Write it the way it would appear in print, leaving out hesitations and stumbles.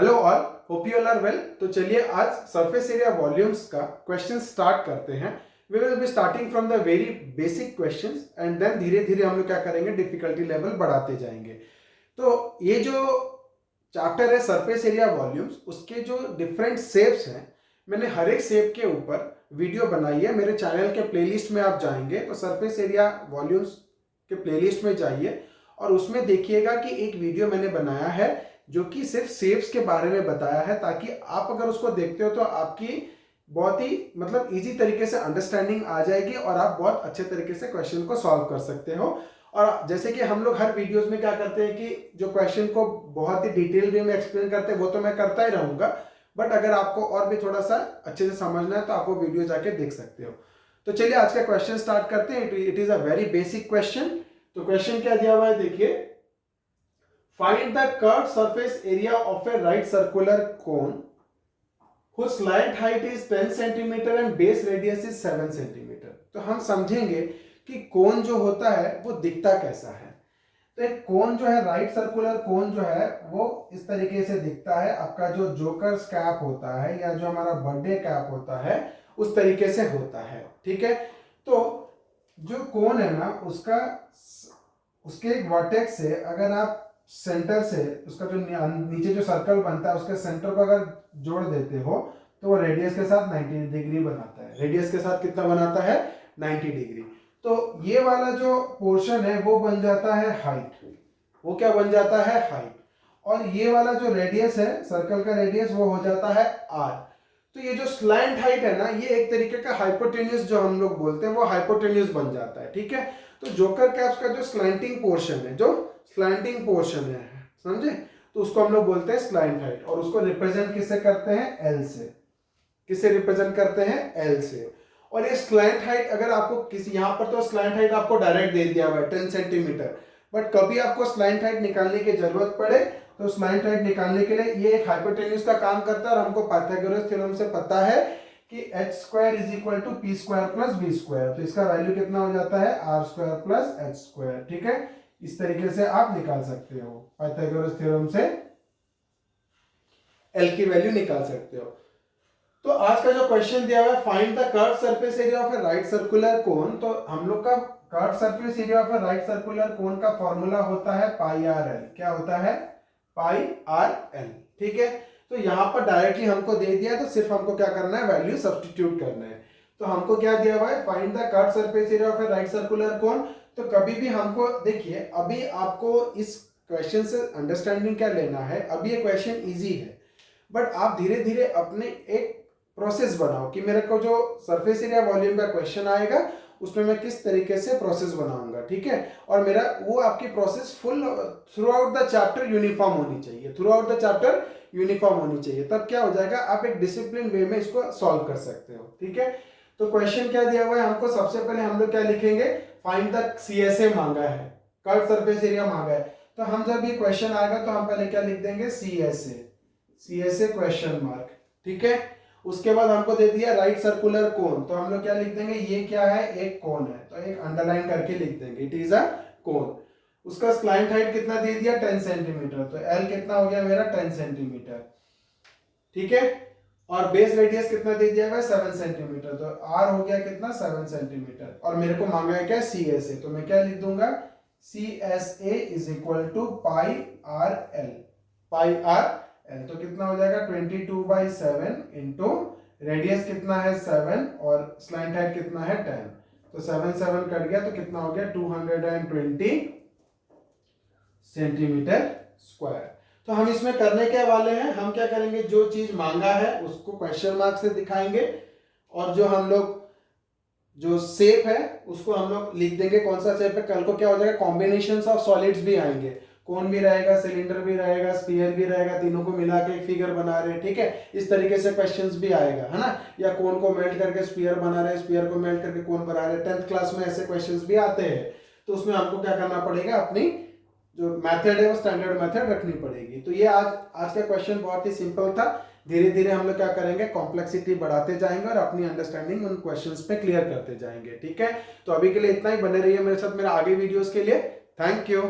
Hello all, hope you all are well. तो चलिए आज सरफेस एरिया वॉल्यूम्स का क्वेश्चन स्टार्ट करते हैं। We will be starting from the very basic questions and then धीरे धीरे हम लोग क्या करेंगे, डिफिकल्टी लेवल बढ़ाते जाएंगे। तो ये जो चैप्टर है सरफेस एरिया वॉल्यूम्स, उसके जो डिफरेंट शेप्स हैं, मैंने हर एक शेप के ऊपर वीडियो बनाई है। मेरे चैनल के प्लेलिस्ट में आप जाएंगे तो सरफेस एरिया वॉल्यूम्स के प्लेलिस्ट में जाइए और उसमें देखिएगा कि एक वीडियो मैंने बनाया है जो कि सिर्फ शेप्स के बारे में बताया है, ताकि आप अगर उसको देखते हो तो आपकी बहुत ही इजी तरीके से अंडरस्टैंडिंग आ जाएगी और आप बहुत अच्छे तरीके से क्वेश्चन को सॉल्व कर सकते हो। और जैसे कि हम लोग हर वीडियोस में क्या करते हैं कि जो क्वेश्चन को बहुत ही डिटेल वे में एक्सप्लेन करते हैं वो तो मैं करता ही रहूंगा, बट अगर आपको और भी थोड़ा सा अच्छे से समझना है तो आप वो वीडियो जाके देख सकते हो। तो चलिए आज का क्वेश्चन स्टार्ट करते हैं। It is a very basic question. तो क्वेश्चन क्या दिया हुआ है, देखिए, find the curved surface area of A right circular cone whose slant height is 10 centimetre and base radius is 7 centimetre. तो हम समझेंगे कि कोन जो होता है वो दिखता कैसा है। तो एक कोन जो है, राइट सर्कुलर कोन जो है, वो इस तरीके से दिखता है। आपका जो जोकर्स कैप होता है या जो हमारा बर्थडे कैप होता है उस तरीके से होता है, ठीक है। तो जो कोन है ना, उसके एक वर्टेक्स से अगर आप सेंटर से उसका जो नीचे जो सर्कल बनता है उसके सेंटर को अगर जोड़ देते हो तो वो रेडियस के साथ 90 डिग्री बनाता है। रेडियस के साथ कितना बनाता है, 90 डिग्री। तो ये वाला जो पोर्शन है वो बन जाता है हाइट। वो क्या बन जाता है, हाइट। और ये वाला जो रेडियस है, सर्कल का रेडियस, वो हो जाता है आर। तो ये जो स्लैंट हाइट है ना, ये एक तरीके का हाइपोटेन्यूज जो हम लोग बोलते हैं वो हाइपोटेन्यूज बन जाता है, ठीक है। तो जोकर कैप्स का जो स्लैंटिंग पोर्शन है, जो स्लैंटिंग पोर्शन है, समझे, तो उसको हम लोग बोलते हैं स्लैंट हाइट। और उसको रिप्रेजेंट किससे करते हैं, एल से। किससे रिप्रेजेंट करते हैं, एल से। और ये स्लैंट हाइट अगर आपको किसी, यहां पर तो स्लैंट हाइट आपको डायरेक्ट दे दिया हुआ है 10 सेंटीमीटर, बट कभी आपको स्लैंट हाइट निकालने की जरूरत पड़े तो स्लैंट हाइट निकालने के लिए ये एक हाइपोटेन्यूज का काम करता है। और हमको पाइथागोरस थ्योरम से पता है कि h square is equal to p square plus b square. तो इसका वैल्यू कितना हो जाता है, r square plus h square, ठीक है। इस तरीके से आप निकाल सकते हो, पाइथागोरस थ्योरम से एल की वैल्यू निकाल सकते हो। तो आज का जो क्वेश्चन दिया हुआ है, find the curved surface area of A right circular cone. तो हम लोग का curved surface area of A right circular cone का फॉर्मूला होता है पाई आर एल। क्या होता है, पाई आर एल, ठीक है। तो यहां पर डायरेक्टली हमको दे दिया, तो सिर्फ हमको क्या करना है, वैल्यू सब्स्टिट्यूट करना है। तो हमको क्या दिया हुआ है, find the curved surface area of A right circular cone. तो कभी भी हमको, देखिए, अभी आपको इस क्वेश्चन से अंडरस्टैंडिंग क्या लेना है, अभी ये क्वेश्चन इजी है, बट आप धीरे धीरे अपने एक प्रोसेस बनाओ कि मेरे को जो सरफेस एरिया वॉल्यूम का क्वेश्चन आएगा उसमें मैं किस तरीके से प्रोसेस बनाऊंगा, ठीक है। और मेरा वो आपकी process full through out the chapter uniform होनी चाहिए, through out the chapter uniform होनी चाहिए। तब क्या हो जाएगा, आप एक डिसिप्लिन वे में इसको सॉल्व कर सकते हो, ठीक है। तो क्वेश्चन क्या दिया हुआ है हमको, सबसे पहले हम लोग क्या लिखेंगे, फाइंड द CSA मांगा है, कर्व्ड सरफेस एरिया मांगा है। तो हम जब ये क्वेश्चन आएगा तो हम पहले क्या लिख देंगे, CSA क्वेश्चन मार्क, ठीक है। उसके बाद हमको दे दिया राइट सर्कुलर कोन, तो हम लोग क्या लिख देंगे, ये क्या है, एक कोन है, तो एक अंडरलाइन करके लिख देंगे, इट इज अ कोन। उसका स्लाइंट हाइट कितना दे दिया, 10 सेंटीमीटर, तो एल कितना हो गया मेरा, 10 सेंटीमीटर, ठीक है। और बेस रेडियस कितना दे दिया है, 7 सेंटीमीटर, तो आर हो गया कितना, 7 सेंटीमीटर। और मेरे को मांगा है क्या, CSA, तो मैं क्या लिख दूंगा, CSA is equal to pi r l. Pi r l तो कितना हो जाएगा, 22/7 इंटू रेडियस कितना है 7 और स्लैंट हाइट कितना है 10, तो 7 कट गया तो कितना हो गया, 220 सेंटीमीटर स्क्वायर। तो हम इसमें करने के वाले हैं, हम क्या करेंगे, जो चीज मांगा है उसको क्वेश्चन मार्क से दिखाएंगे और जो हम लोग जो शेप है उसको हम लोग लिख देंगे कौन सा शेप है। कल को क्या हो जाएगा, कॉम्बिनेशंस ऑफ सॉलिड्स भी आएंगे, कोन भी रहेगा, सिलेंडर भी रहेगा, स्फीयर भी रहेगा, तीनों को मिला के एक फिगर बना रहे हैं, ठीक है। इस तरीके से क्वेश्चंस भी आएगा, है ना। या कोन को मेल्ट करके स्फीयर बना रहे हैं, स्फीयर को मेल्ट करके कोन बना रहे हैं। 10th क्लास में ऐसे क्वेश्चंस भी आते हैं। तो उसमें आपको क्या करना पड़ेगा, अपनी जो मेथड है वो स्टैंडर्ड मेथड रखनी पड़ेगी। तो ये आज का क्वेश्चन बहुत ही सिंपल था। धीरे धीरे हम लोग क्या करेंगे, कॉम्प्लेक्सिटी बढ़ाते जाएंगे और अपनी अंडरस्टैंडिंग उन क्वेश्चंस पे क्लियर करते जाएंगे, ठीक है। तो अभी के लिए इतना ही, बने रहिए मेरे साथ मेरे आगे वीडियोस के लिए। Thank you.